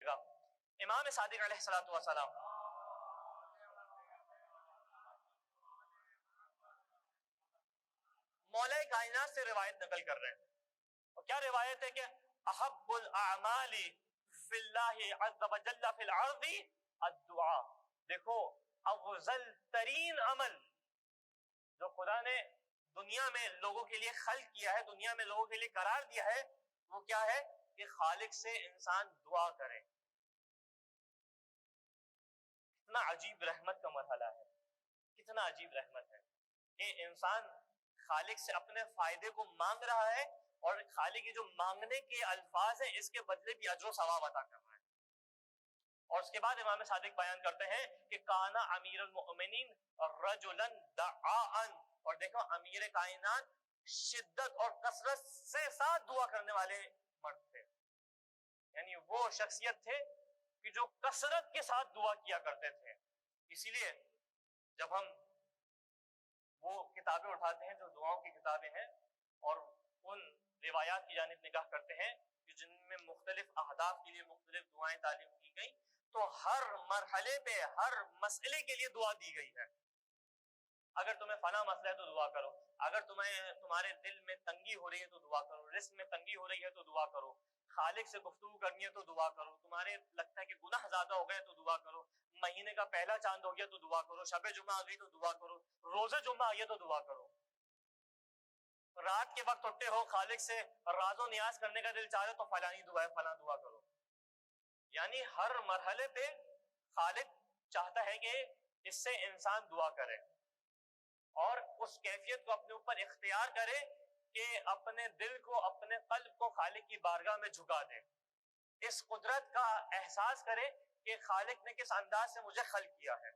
گا. امام صادق علیہ الصلوۃ والسلام مولا کائنات سے روایت نقل کر رہے ہیں. اور کیا روایت ہے کہ احب الاعمال فی اللہ عز وجل فی الارض الدعاء. دیکھو افضل ترین عمل جو خدا نے دنیا میں لوگوں کے لیے خلق کیا ہے, دنیا میں لوگوں کے لیے قرار دیا ہے, وہ کیا ہے کہ خالق سے انسان دعا کرے. کتنا عجیب رحمت کا مرحلہ ہے, کتنا عجیب رحمت ہے کہ انسان خالق سے اپنے فائدے کو مانگ رہا ہے اور خالق کی جو مانگنے کے الفاظ ہیں اس کے بدلے بھی اجر و ثواب عطا کر رہا ہے. اور اس کے بعد امام صادق بیان کرتے ہیں کہ کانا امیر المؤمنین رجلا دعاء, اور دیکھو امیر کائنات شدت اور کثرت سے ساتھ دعا کرنے والے مرد تھے. یعنی وہ شخصیت تھے کہ جو کثرت کے ساتھ دعا کیا کرتے تھے. اسی لیے جب ہم وہ کتابیں اٹھاتے ہیں جو دعاؤں کی کتابیں ہیں اور ان روایات کی جانب نگاہ کرتے ہیں کہ جن میں مختلف اہداف کے لیے مختلف دعائیں تعلیم کی گئی, تو ہر مرحلے پہ ہر مسئلے کے لیے دعا دی گئی ہے. اگر تمہیں فلاں مسئلہ ہے تو دعا کرو, اگر تمہارے دل میں تنگی ہو رہی ہے تو دعا کرو, رزق میں تنگی ہو رہی ہے تو دعا کرو, خالق سے گفتگو کرنی ہے تو دعا کرو, تمہارے لگتا ہے کہ گناہ زیادہ ہو گئے تو دعا کرو, مہینے کا پہلا چاند ہو گیا تو دعا کرو, شب جمعہ آ گئی تو دعا کرو, روزہ جمعہ آ گیا تو دعا کرو, رات کے وقت اٹھتے ہو خالق سے راز و نیاز کرنے کا دل چاہے تو فلانی دعا ہے, فلاں دعا کرو. یعنی ہر مرحلے پہ خالق چاہتا ہے کہ اس سے انسان دعا کرے اور اس کیفیت کو اپنے اوپر اختیار کرے کہ اپنے دل کو, اپنے قلب کو خالق کی بارگاہ میں جھکا دے, اس قدرت کا احساس کرے کہ خالق نے کس انداز سے مجھے خلق کیا ہے.